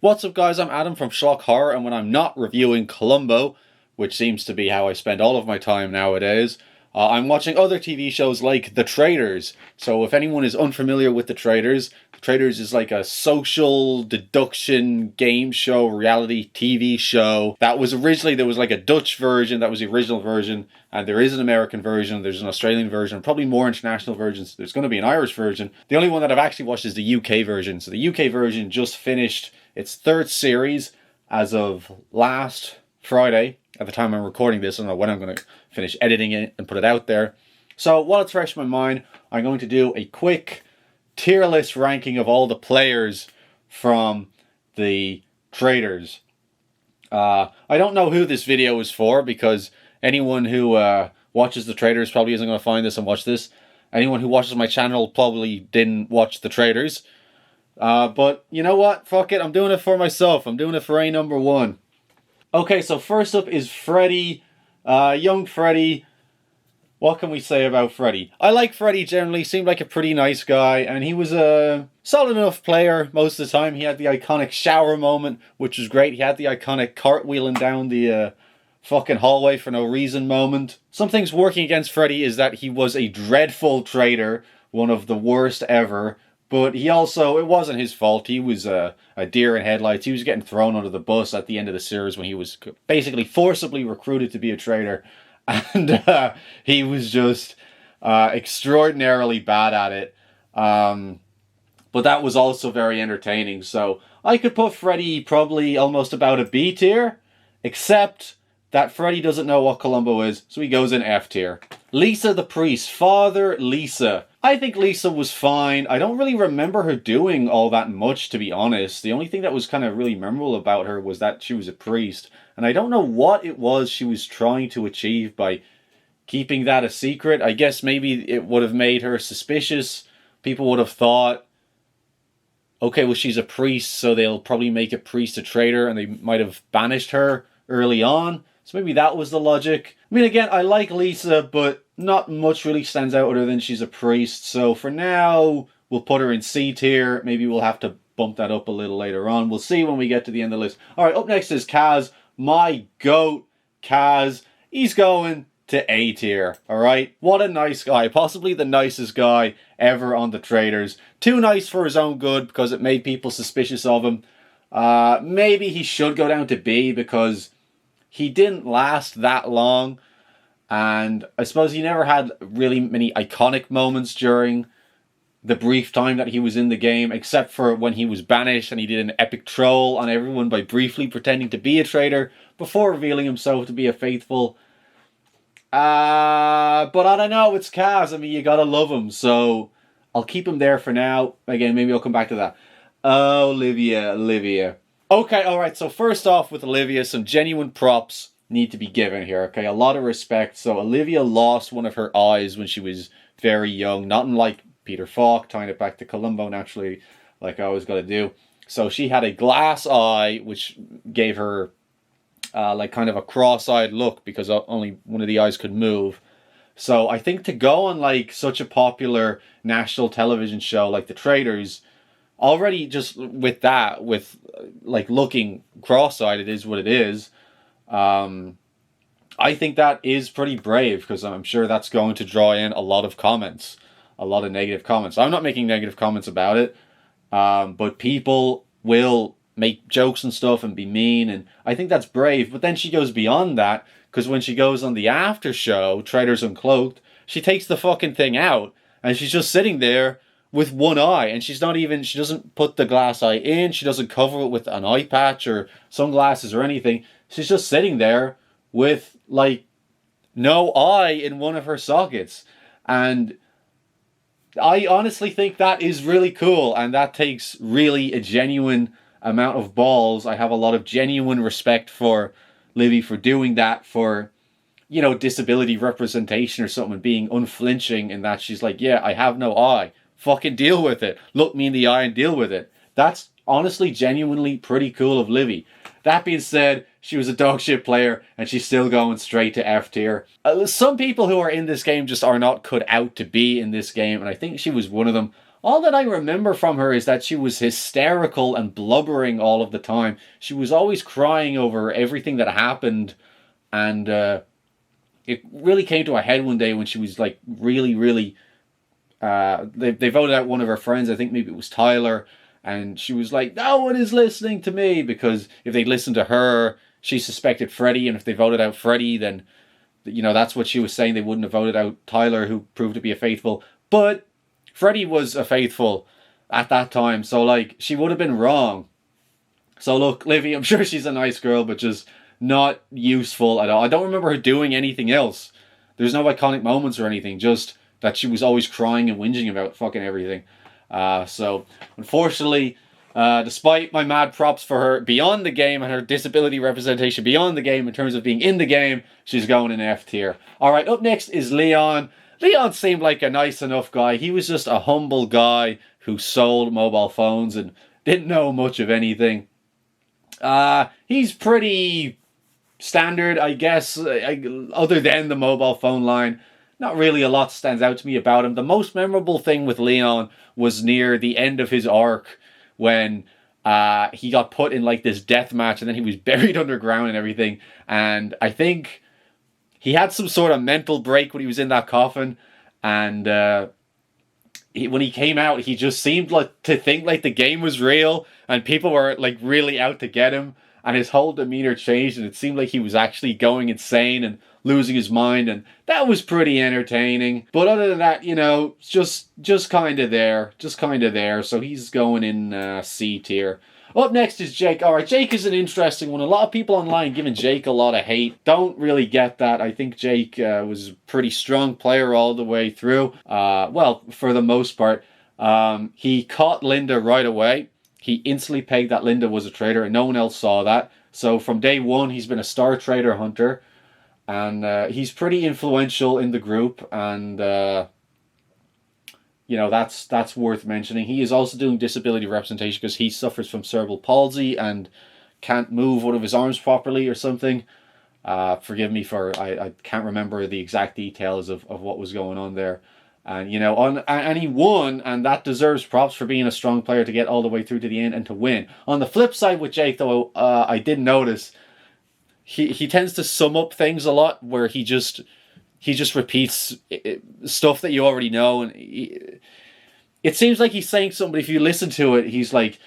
What's up guys, I'm Adam from Shock Horror, and when I'm not reviewing Columbo, which seems to be how I spend all of my time nowadays, I'm watching other TV shows like The Traitors. So if anyone is unfamiliar with The Traitors is like a social deduction game show, reality TV show. That was originally, there was like a Dutch version, that was the original version, and there is an American version, there's an Australian version, probably more international versions, there's going to be an Irish version. The only one that I've actually watched is the UK version. So the UK version just finished its third series as of last Friday. At the time I'm recording this, I don't know when I'm going to finish editing it and put it out there. So while it's fresh in my mind, I'm going to do a quick tier list ranking of all the players from the Traitors. I don't know who this video is for, because anyone who watches the Traitors probably isn't going to find this and watch this. Anyone who watches my channel probably didn't watch the Traitors. But you know what? Fuck it. I'm doing it for myself. I'm doing it for A number one. Okay, so first up is Freddy. Young Freddy. What can we say about Freddy? I like Freddy generally. Seemed like a pretty nice guy. And he was a solid enough player most of the time. He had the iconic shower moment, which was great. He had the iconic cartwheeling down the fucking hallway for no reason moment. Some things working against Freddy is that he was a dreadful traitor. One of the worst ever. But he also, it wasn't his fault. He was a deer in headlights. He was getting thrown under the bus at the end of the series when he was basically forcibly recruited to be a traitor. And he was just extraordinarily bad at it. But that was also very entertaining. So I could put Freddy probably almost about a B tier. Except that Freddy doesn't know what Columbo is, so he goes in F tier. Lisa the priest. Father Lisa. I think Lisa was fine. I don't really remember her doing all that much, to be honest. The only thing that was kind of really memorable about her was that she was a priest. And I don't know what it was she was trying to achieve by keeping that a secret. I guess maybe it would have made her suspicious. People would have thought, okay, well, she's a priest, so they'll probably make a priest a traitor, and they might have banished her early on. So maybe that was the logic. I mean, again, I like Lisa, but not much really stands out other than she's a priest. So for now, we'll put her in C tier. Maybe we'll have to bump that up a little later on. We'll see when we get to the end of the list. All right, up next is Kaz. My goat, Kaz. He's going to A tier, all right? What a nice guy. Possibly the nicest guy ever on the Traitors. Too nice for his own good because it made people suspicious of him. Maybe he should go down to B because he didn't last that long, and I suppose he never had really many iconic moments during the brief time that he was in the game, except for when he was banished and he did an epic troll on everyone by briefly pretending to be a traitor before revealing himself to be a faithful. But I don't know, it's Kaz. I mean, you gotta love him, so I'll keep him there for now. Again, maybe I'll come back to that. Olivia. Okay, alright, so first off with Olivia, some genuine props need to be given here, okay? A lot of respect. So Olivia lost one of her eyes when she was very young, not unlike Peter Falk, tying it back to Columbo naturally, like I always gotta do. So she had a glass eye, which gave her like kind of a cross-eyed look because only one of the eyes could move. So I think to go on like such a popular national television show like The Traitors, already just with that, with like looking cross-eyed, it is what it is. I think that is pretty brave because I'm sure that's going to draw in a lot of comments, a lot of negative comments. I'm not making negative comments about it, but people will make jokes and stuff and be mean, and I think that's brave. But then she goes beyond that because when she goes on the after show, Traitors Uncloaked, she takes the fucking thing out and she's just sitting there with one eye, and she doesn't put the glass eye in, she doesn't cover it with an eye patch or sunglasses or anything. She's just sitting there with like no eye in one of her sockets. And I honestly think that is really cool, and that takes really a genuine amount of balls. I have a lot of genuine respect for Livy for doing that, for, you know, disability representation or something, being unflinching in that she's like, yeah, I have no eye. Fucking deal with it. Look me in the eye and deal with it. That's honestly genuinely pretty cool of Livy. That being said, she was a dog shit player and she's still going straight to F tier. Some people who are in this game just are not cut out to be in this game, and I think she was one of them. all that I remember from her is that she was hysterical and blubbering all of the time. She was always crying over everything that happened, and it really came to a head one day when she was like really, really. They voted out one of her friends. I think maybe it was Tyler, and she was like, "No one is listening to me," because if they listened to her, she suspected Freddie, and if they voted out Freddie, then that's what she was saying. They wouldn't have voted out Tyler, who proved to be a faithful. But Freddie was a faithful at that time, so like she would have been wrong. So look, Livy, I'm sure she's a nice girl, but just not useful at all. I don't remember her doing anything else. There's no iconic moments or anything, just that she was always crying and whinging about fucking everything. So, unfortunately, despite my mad props for her beyond the game and her disability representation beyond the game in terms of being in the game, she's going in F tier. Alright, up next is Leon. Leon seemed like a nice enough guy. He was just a humble guy who sold mobile phones and didn't know much of anything. He's pretty standard, I guess, other than the mobile phone line. Not really a lot stands out to me about him. The most memorable thing with Leon was near the end of his arc when he got put in like this death match and then he was buried underground and everything. And I think he had some sort of mental break when he was in that coffin. And when he came out, he just seemed like to think like the game was real and people were like really out to get him. And his whole demeanor changed and it seemed like he was actually going insane and losing his mind, and that was pretty entertaining. But other than that, just kind of there. So he's going in C tier. Up next is Jake. Alright, Jake is an interesting one. A lot of people online giving Jake a lot of hate. Don't really get that. I think Jake was a pretty strong player all the way through. Well, for the most part. He caught Linda right away. He instantly pegged that Linda was a traitor, and no one else saw that. So from day one, he's been a star traitor hunter. And he's pretty influential in the group, and that's worth mentioning. He is also doing disability representation because he suffers from cerebral palsy and can't move one of his arms properly or something. Forgive me for I can't remember the exact details of what was going on there. And and he won, and that deserves props for being a strong player to get all the way through to the end and to win. On the flip side with Jake, though, I did notice. He tends to sum up things a lot, where he just repeats stuff that you already know, and it seems like he's saying something. But if you listen to it, he's like,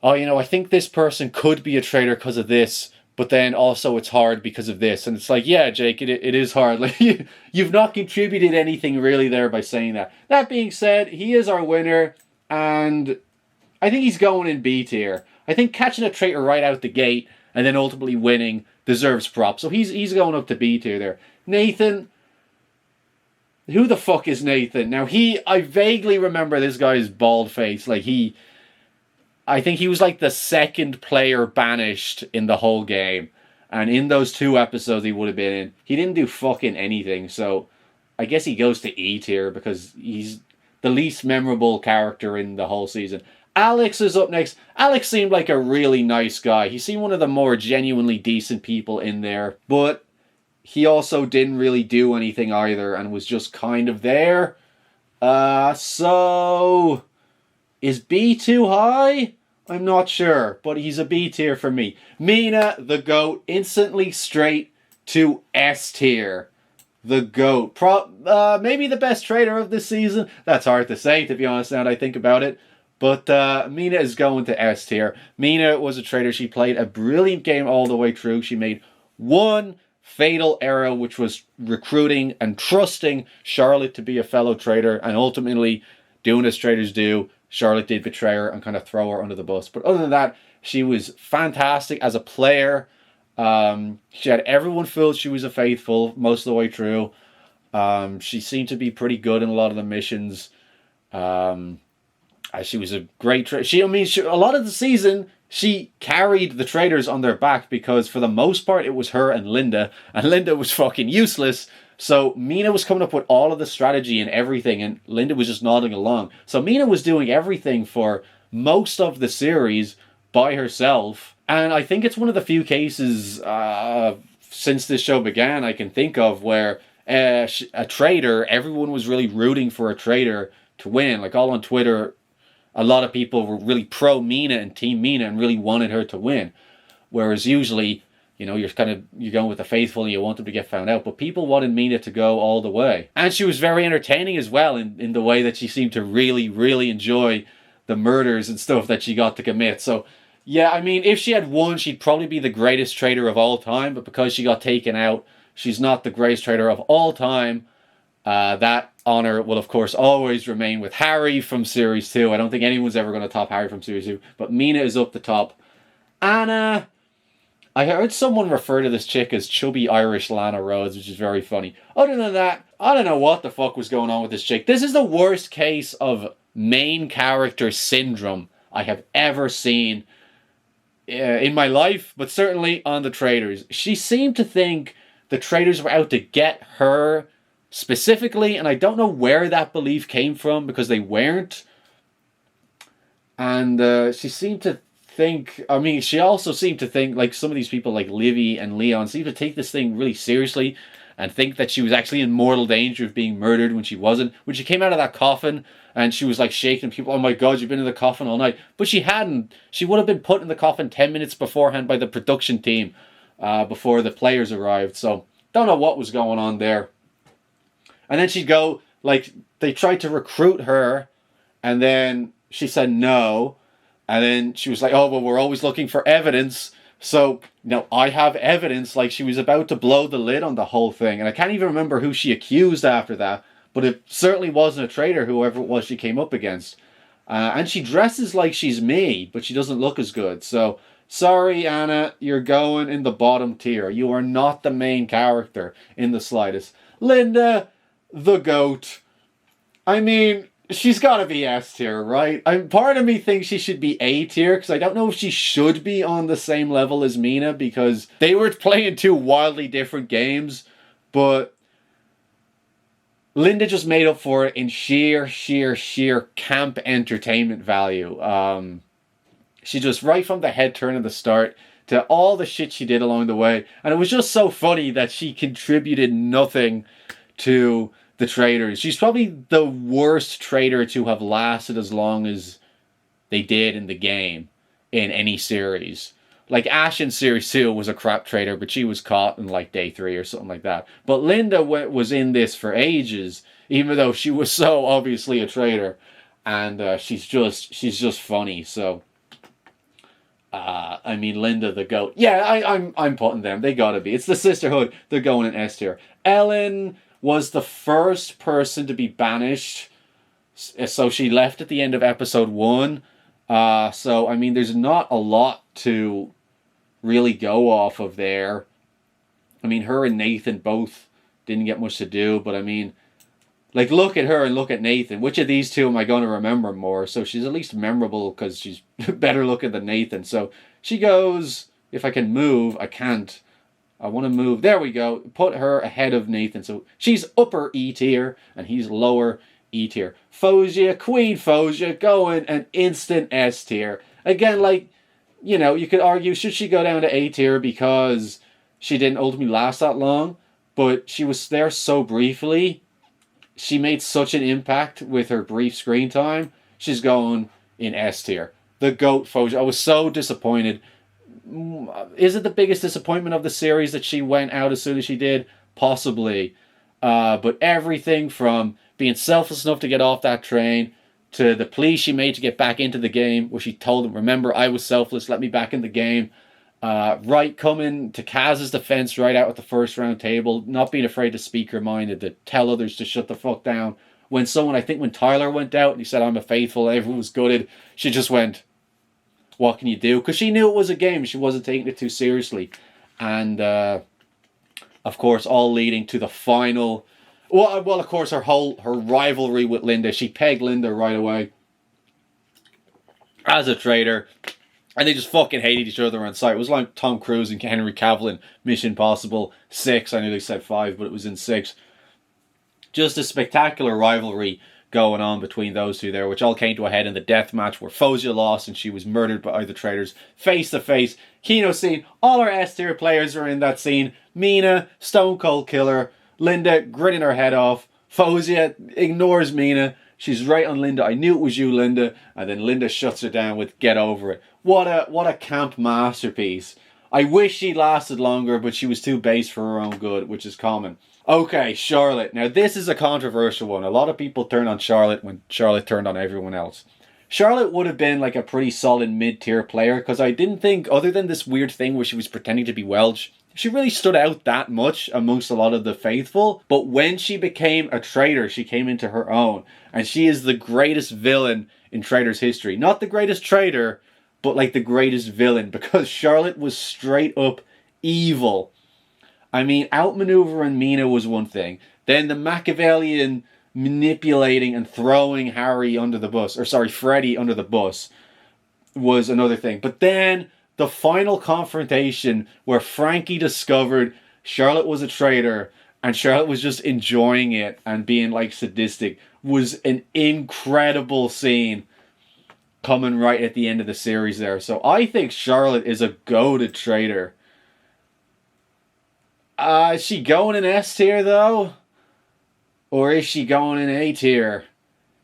"Oh, I think this person could be a traitor because of this, but then also it's hard because of this." And it's like, yeah, Jake, it is hard. Like you've not contributed anything really there by saying that. That being said, he is our winner, and I think he's going in B tier. I think catching a traitor right out the gate and then ultimately winning deserves props. So he's going up to B tier there. Nathan. Who the fuck is Nathan? Now I vaguely remember this guy's bald face. I think he was like the second player banished in the whole game. And in those 2 episodes he would have been in, he didn't do fucking anything. So I guess he goes to E tier because he's the least memorable character in the whole season. Alex is up next. Alex seemed like a really nice guy. He seemed one of the more genuinely decent people in there. But he also didn't really do anything either and was just kind of there. So is B too high? I'm not sure, but he's a B tier for me. Mina, the GOAT, instantly straight to S tier. The GOAT. Maybe the best traitor of this season. That's hard to say, to be honest, now that I think about it. But Mina is going to S tier. Mina was a traitor. She played a brilliant game all the way through. She made one fatal error, which was recruiting and trusting Charlotte to be a fellow traitor, and ultimately doing as traitors do. Charlotte did betray her and kind of throw her under the bus. But other than that, she was fantastic as a player. She had everyone fooled she was a faithful most of the way through. She seemed to be pretty good in a lot of the missions. She was a great traitor. A lot of the season, she carried the traitors on their back because for the most part it was her and Linda was fucking useless. So Mina was coming up with all of the strategy and everything, and Linda was just nodding along. So Mina was doing everything for most of the series by herself, and I think it's one of the few cases since this show began I can think of where a traitor, everyone was really rooting for a traitor to win. Like, all on Twitter, a lot of people were really pro Mina and Team Mina and really wanted her to win. Whereas usually, you're going with the faithful and you want them to get found out. But people wanted Mina to go all the way. And she was very entertaining as well in the way that she seemed to really, really enjoy the murders and stuff that she got to commit. So, yeah, I mean, if she had won, she'd probably be the greatest traitor of all time. But because she got taken out, she's not the greatest traitor of all time. That honor will, of course, always remain with Harry from Series 2. I don't think anyone's ever going to top Harry from Series 2. But Mina is up the top. Anna, I heard someone refer to this chick as chubby Irish Lana Rhodes, which is very funny. Other than that, I don't know what the fuck was going on with this chick. This is the worst case of main character syndrome I have ever seen in my life, but certainly on the Traitors. She seemed to think the Traitors were out to get her specifically, and I don't know where that belief came from, because they weren't. And she seemed to think, she also seemed to think, like some of these people like Livy and Leon seemed to take this thing really seriously and think that she was actually in mortal danger of being murdered when she wasn't. When she came out of that coffin and she was like shaking people, oh my god, you've been in the coffin all night. But she hadn't. She would have been put in the coffin 10 minutes beforehand by the production team before the players arrived. So don't know what was going on there. And then she'd go, like, they tried to recruit her, and then she said no. And then she was like, oh, well, we're always looking for evidence. So, I have evidence. Like, she was about to blow the lid on the whole thing. And I can't even remember who she accused after that. But it certainly wasn't a traitor, whoever it was she came up against. And she dresses like she's me, but she doesn't look as good. So, sorry, Anna, you're going in the bottom tier. You are not the main character in the slightest. Linda, the goat. I mean, she's got to be S tier, right? Part of me thinks she should be A tier, because I don't know if she should be on the same level as Mina, because they were playing two wildly different games, but Linda just made up for it in sheer camp entertainment value. She just, right from the head turn at the start to all the shit she did along the way, and it was just so funny that she contributed nothing to the Traitors. She's probably the worst traitor to have lasted as long as they did in the game in any series. Like, Ash in Series 2 was a crap traitor, but she was caught in like day 3 or something like that. But Linda was in this for ages, even though she was so obviously a traitor. And she's just funny. So, Linda the goat. Yeah, I'm putting them. They gotta be. It's the sisterhood. They're going in S tier. Ellen was the first person to be banished, so she left at the end of episode 1. So, there's not a lot to really go off of there. Her and Nathan both didn't get much to do, but look at her and look at Nathan. Which of these two am I going to remember more? So she's at least memorable because she's better looking than Nathan. So she goes, if I can move, I can't. I want to move. There we go. Put her ahead of Nathan. So she's upper E tier and he's lower E tier. Fozia, Queen Fozia, going an instant S tier. Again, you could argue, should she go down to A tier because she didn't ultimately last that long? But she was there so briefly. She made such an impact with her brief screen time. She's going in S tier. The GOAT Fozia. I was so disappointed. Is it the biggest disappointment of the series that she went out as soon as she did? Possibly. But everything from being selfless enough to get off that train to the plea she made to get back into the game, where she told them, remember, I was selfless, let me back in the game. Right, coming to Kaz's defense right out at the first round table, not being afraid to speak her mind and to tell others to shut the fuck down. When Tyler went out and he said, I'm a faithful, everyone was gutted, she just went, what can you do? Because she knew it was a game. She wasn't taking it too seriously. And, of course, all leading to the final. Well, of course, her rivalry with Linda. She pegged Linda right away as a traitor. And they just fucking hated each other on sight. It was like Tom Cruise and Henry Cavill in Mission Impossible 6. I nearly said 5, but it was in 6. Just a spectacular rivalry going on between those two there, which all came to a head in the death match where Fozia lost and she was murdered by the Traitors face to face. Kino scene. All our S tier players are in that scene. Mina, Stone Cold Killer. Linda gritting her head off. Fozia ignores Mina. She's right on Linda. I knew it was you, Linda. And then Linda shuts her down with "Get over it." What a camp masterpiece. I wish she lasted longer, but she was too base for her own good, which is common. Okay, Charlotte. Now this is a controversial one. A lot of people turn on Charlotte when Charlotte turned on everyone else. Charlotte would have been like a pretty solid mid-tier player because I didn't think, other than this weird thing where she was pretending to be Welsh, she really stood out that much amongst a lot of the faithful. But when she became a traitor, she came into her own. And she is the greatest villain in Traitors history. Not the greatest traitor, but like the greatest villain. Because Charlotte was straight up evil. I mean, outmaneuvering Mina was one thing. Then the Machiavellian manipulating and throwing Harry under the bus, or sorry, Freddie under the bus, was another thing. But then the final confrontation where Frankie discovered Charlotte was a traitor and Charlotte was just enjoying it and being like sadistic was an incredible scene coming right at the end of the series there. So I think Charlotte is a goated traitor. Is she going in S tier though? Or is she going in A tier?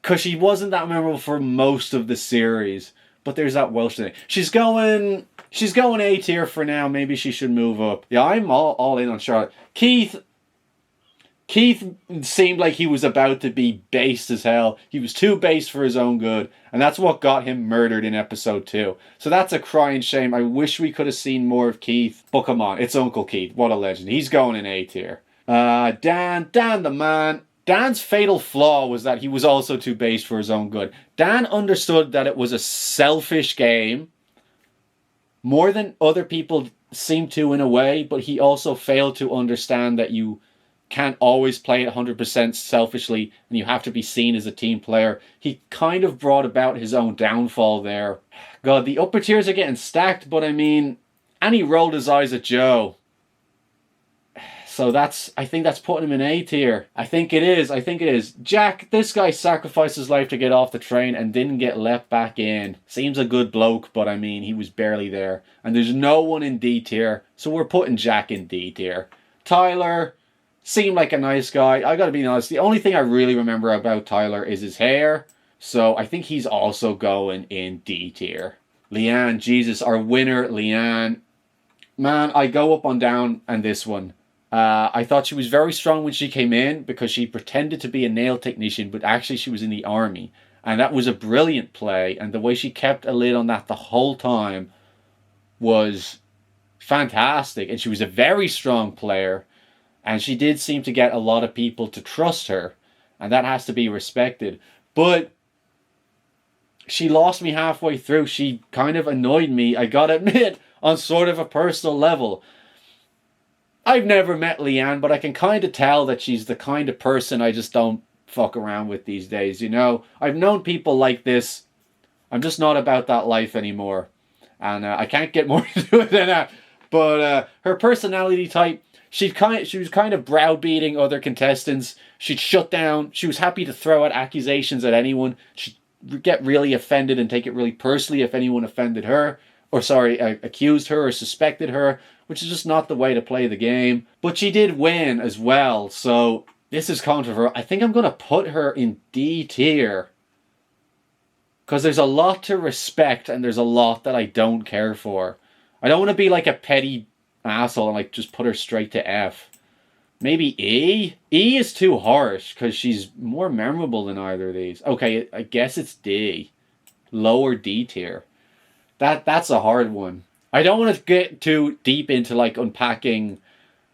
Because she wasn't that memorable for most of the series. But there's that Welsh thing. She's going A tier for now. Maybe she should move up. Yeah, I'm all in on Charlotte. Keith seemed like he was about to be based as hell. He was too based for his own good. And that's what got him murdered in episode 2. So that's a crying shame. I wish we could have seen more of Keith. But come on, it's Uncle Keith. What a legend. He's going in A tier. Dan the man. Dan's fatal flaw was that he was also too based for his own good. Dan understood that it was a selfish game more than other people seem to in a way, but he also failed to understand that you can't always play it 100% selfishly and you have to be seen as a team player. He kind of brought about his own downfall there. God, the upper tiers are getting stacked, but I mean, and he rolled his eyes at Joe. So I think that's putting him in A tier. I think it is. Jack, this guy sacrificed his life to get off the train and didn't get let back in. Seems a good bloke, but I mean, he was barely there. And there's no one in D tier, so we're putting Jack in D tier. Tyler seemed like a nice guy. I gotta be honest, the only thing I really remember about Tyler is his hair. So I think he's also going in D tier. Leanne, Jesus, our winner, Leanne. Man, I go up and down on this one. I thought she was very strong when she came in because she pretended to be a nail technician, but actually she was in the army. And that was a brilliant play. And the way she kept a lid on that the whole time was fantastic. And she was a very strong player. And she did seem to get a lot of people to trust her. And that has to be respected. But she lost me halfway through. She kind of annoyed me, I gotta admit, on sort of a personal level. I've never met Leanne, but I can kind of tell that she's the kind of person I just don't fuck around with these days, you know? I've known people like this. I'm just not about that life anymore. And I can't get more into it than that. But her personality type, she was kind of browbeating other contestants. She'd shut down. She was happy to throw out accusations at anyone. She'd get really offended and take it really personally if anyone offended her. Or accused her or suspected her, which is just not the way to play the game. But she did win as well, so this is controversial. I think I'm going to put her in D tier. Because there's a lot to respect and there's a lot that I don't care for. I don't want to be like a petty asshole and like just put her straight to F. Maybe E? E is too harsh because she's more memorable than either of these. Okay, I guess it's D. Lower D tier. That's a hard one. I don't want to get too deep into like unpacking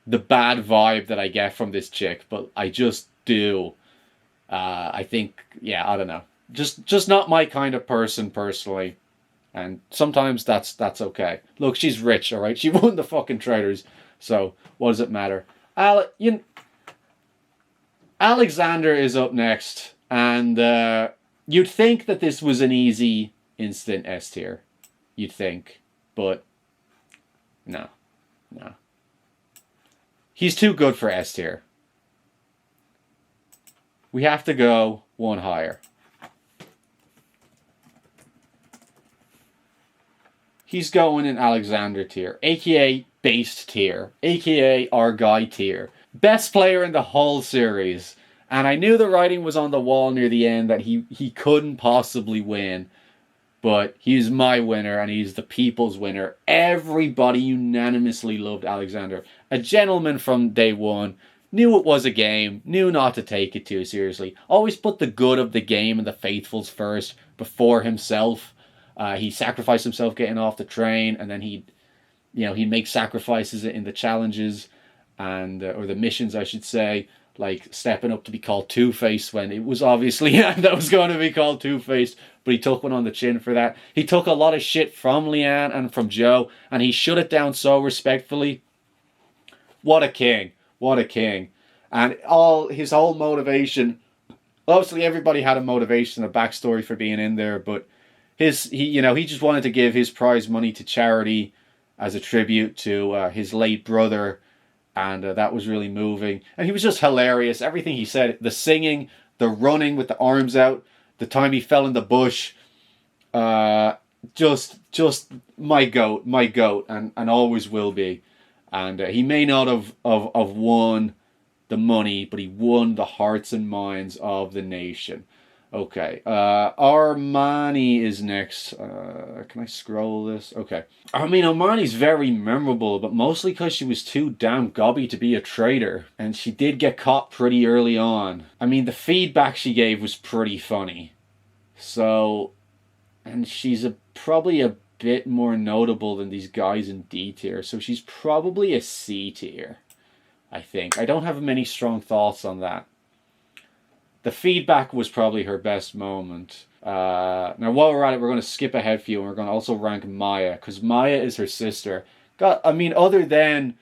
the bad vibe that I get from this chick, but I just do. I think, yeah, I don't know. Just not my kind of person personally. And sometimes that's okay. Look, she's rich, all right? She won the fucking Traitors. So, what does it matter? Alexander is up next. And you'd think that this was an easy instant S tier. You'd think. But, no. He's too good for S tier. We have to go one higher. He's going in Alexander tier, aka based tier, aka our guy tier. Best player in the whole series. And I knew the writing was on the wall near the end that he couldn't possibly win. But he's my winner and he's the people's winner. Everybody unanimously loved Alexander. A gentleman from day one. Knew it was a game. Knew not to take it too seriously. Always put the good of the game and the faithfuls first before himself. He sacrificed himself getting off the train, and then he'd make sacrifices in the challenges and or the missions, I should say, like stepping up to be called Two-Face when it was obviously that was going to be called Two-Face, but he took one on the chin for that. He took a lot of shit from Leanne and from Joe, and he shut it down so respectfully. What a king. What a king. And his whole motivation, obviously everybody had a motivation, a backstory for being in there, but he just wanted to give his prize money to charity as a tribute to his late brother, and that was really moving. And he was just hilarious. Everything he said, the singing, the running with the arms out, the time he fell in the bush, just my goat, and always will be. And he may not have won the money, but he won the hearts and minds of the nation. Okay, Armani is next. Can I scroll this? Okay. I mean, Armani's very memorable, but mostly because she was too damn gobby to be a traitor. And she did get caught pretty early on. I mean, the feedback she gave was pretty funny. So, and she's probably a bit more notable than these guys in D tier. So she's probably a C tier, I think. I don't have many strong thoughts on that. The feedback was probably her best moment. Now, while we're at it, we're going to skip ahead for you, and we're going to also rank Maya, because Maya is her sister. Other than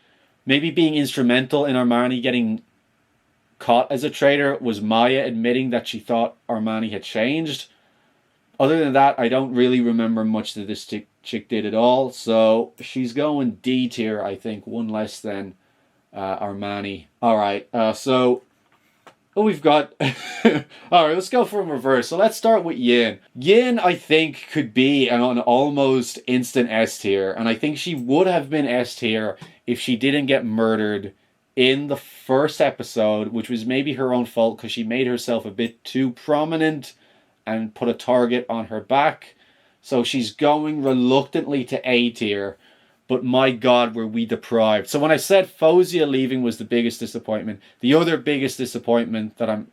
maybe being instrumental in Armani getting caught as a traitor, was Maya admitting that she thought Armani had changed. Other than that, I don't really remember much that this chick did at all. So she's going D tier, I think, one less than Armani. All right, we've got... Alright, let's go from reverse. So let's start with Yin. Yin, I think, could be an almost instant S tier. And I think she would have been S tier if she didn't get murdered in the first episode, which was maybe her own fault because she made herself a bit too prominent and put a target on her back. So she's going reluctantly to A tier. But my God, were we deprived. So when I said Fozia leaving was the biggest disappointment, the other biggest disappointment that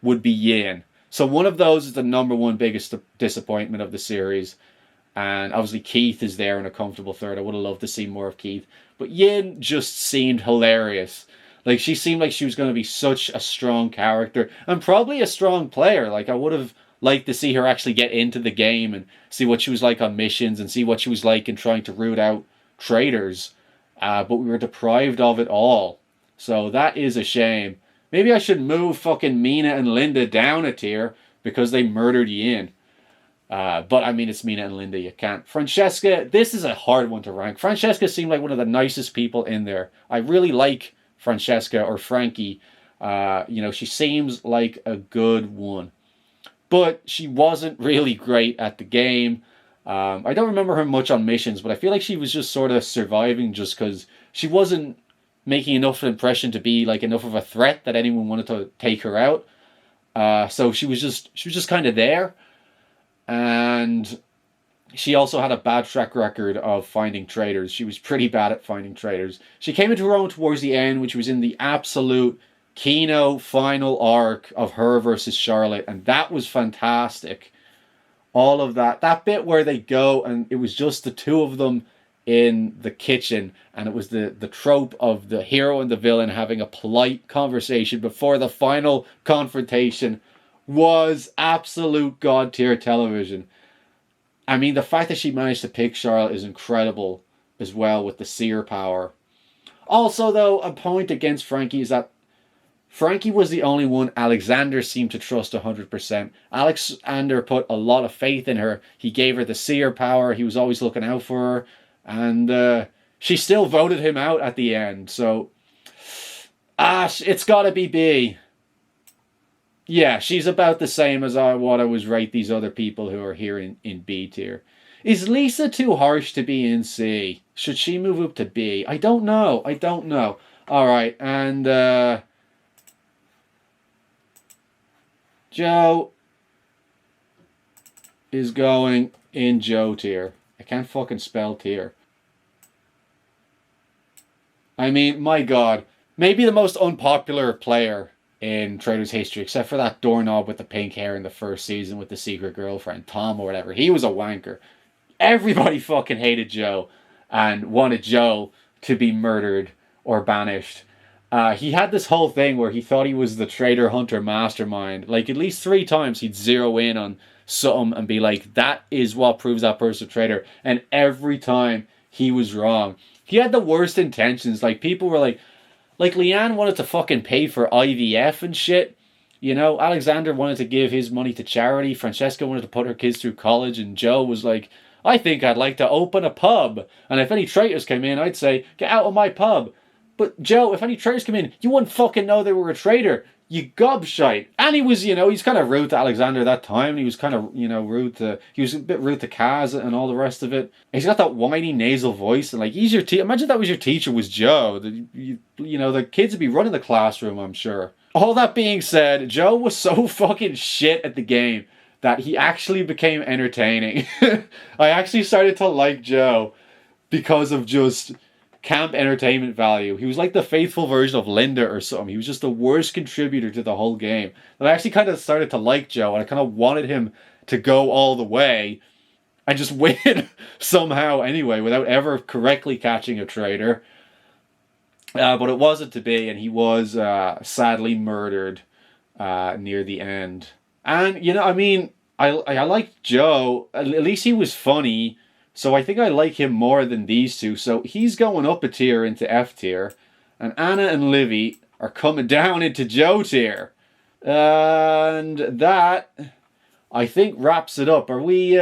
would be Yin. So one of those is the number one biggest disappointment of the series. And obviously Keith is there in a comfortable third. I would have loved to see more of Keith. But Yin just seemed hilarious. Like, she seemed like she was going to be such a strong character. And probably a strong player. Like, I would have liked to see her actually get into the game and see what she was like on missions and see what she was like in trying to root out traitors, but we were deprived of it all. So that is a shame. Maybe I should move fucking Mina and Linda down a tier because they murdered Yin. But I mean, it's Mina and Linda, you can't. Francesca, this is a hard one to rank. Francesca seemed like one of the nicest people in there. I really like Francesca, or Frankie. She seems like a good one. But she wasn't really great at the game. I don't remember her much on missions, but I feel like she was just sort of surviving just because she wasn't making enough impression to be like enough of a threat that anyone wanted to take her out. So she was just kind of there. And she also had a bad track record of finding traitors. She was pretty bad at finding traitors. She came into her own towards the end, which was in the absolute Kino final arc of her versus Charlotte, and that was fantastic. All of that bit where they go and it was just the two of them in the kitchen, and it was the trope of the hero and the villain having a polite conversation before the final confrontation was absolute god tier television. I mean, the fact that she managed to pick Charlotte is incredible as well, with the seer power. Also, though, a point against Frankie is that Frankie was the only one Alexander seemed to trust 100%. Alexander put a lot of faith in her. He gave her the seer power. He was always looking out for her. And she still voted him out at the end. So, it's got to be B. Yeah, she's about the same as what I was rate these other people who are here in B tier. Is Lisa too harsh to be in C? Should she move up to B? I don't know. All right, and... Joe is going in Joe tier. I can't fucking spell tier. I mean, my God. Maybe the most unpopular player in Traitors history, except for that doorknob with the pink hair in the first season with the secret girlfriend, Tom or whatever. He was a wanker. Everybody fucking hated Joe and wanted Joe to be murdered or banished. He had this whole thing where he thought he was the traitor hunter mastermind. Like, at least 3 times he'd zero in on something and be like, that is what proves that person a traitor. And every time he was wrong. He had the worst intentions. Like, people were like Leanne wanted to fucking pay for IVF and shit. You know, Alexander wanted to give his money to charity. Francesca wanted to put her kids through college. And Joe was like, I think I'd like to open a pub. And if any traitors came in, I'd say, get out of my pub. But Joe, if any traitors come in, you wouldn't fucking know they were a traitor. You gobshite. And he was, you know, he's kind of rude to Alexander that time. He was kind of, you know, he was a bit rude to Kaz and all the rest of it. He's got that whiny nasal voice. And like, he's your teacher. Imagine that was your teacher was Joe. You know, the kids would be running the classroom, I'm sure. All that being said, Joe was so fucking shit at the game that he actually became entertaining. I actually started to like Joe because of just camp entertainment value. He was like the faithful version of Linda or something. He was just the worst contributor to the whole game. And I actually kind of started to like Joe, and I kind of wanted him to go all the way and just win somehow anyway without ever correctly catching a traitor. But it wasn't to be, and he was sadly murdered near the end. And, you know, I mean, I liked Joe. At least he was funny. So I think I like him more than these two. So he's going up a tier into F tier. And Anna and Livy are coming down into Joe tier. And that, I think, wraps it up. Are we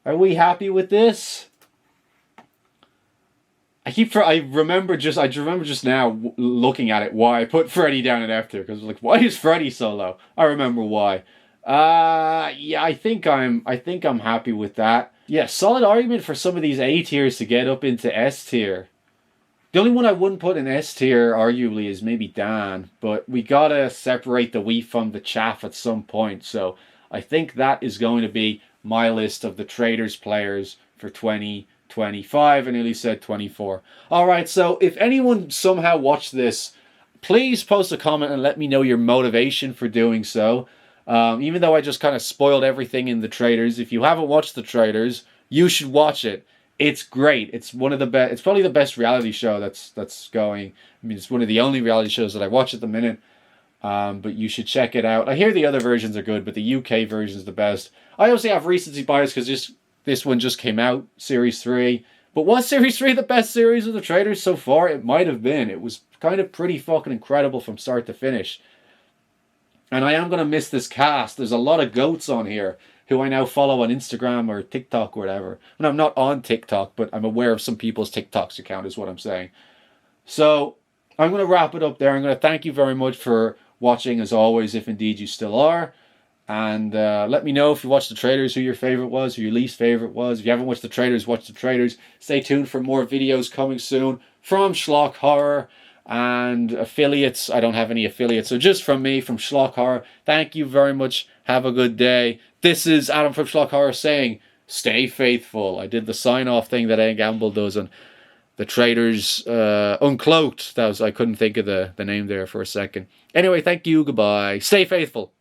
happy with this? I remember just now looking at it why I put Freddy down in F tier, because like, why is Freddy so low? I remember why. Yeah, I think I'm happy with that. Yeah, solid argument for some of these A tiers to get up into S tier. The only one I wouldn't put in S tier, arguably, is maybe Dan, but we gotta separate the wheat from the chaff at some point. So I think that is going to be my list of the Traitors players for 2025. I nearly said 24. Alright, so if anyone somehow watched this, please post a comment and let me know your motivation for doing so. Even though I just kind of spoiled everything in the Traitors, if you haven't watched the Traitors, you should watch it. It's great. It's one of the best. It's probably the best reality show that's going. I mean, it's one of the only reality shows that I watch at the minute. But you should check it out. I hear the other versions are good, but the UK version is the best. I obviously have recency bias because this one just came out, Series 3. But was Series 3 the best series of the Traitors so far? It might have been. It was kind of pretty fucking incredible from start to finish. And I am going to miss this cast. There's a lot of goats on here who I now follow on Instagram or TikTok or whatever. And I'm not on TikTok, but I'm aware of some people's TikToks account is what I'm saying. So I'm going to wrap it up there. I'm going to thank you very much for watching, as always, if indeed you still are. And let me know if you watched the Traitors, who your favorite was, who your least favorite was. If you haven't watched the Traitors, watch the Traitors. Stay tuned for more videos coming soon from Schlock Horror. And affiliates, I don't have any affiliates, so just from me, from Schlock Horror. Thank you very much. Have a good day. This is Adam from Schlock Horror saying, stay faithful. I did the sign-off thing that Ed Gamble does on the Traitors Uncloaked. I couldn't think of the name there for a second. Anyway, thank you. Goodbye. Stay faithful.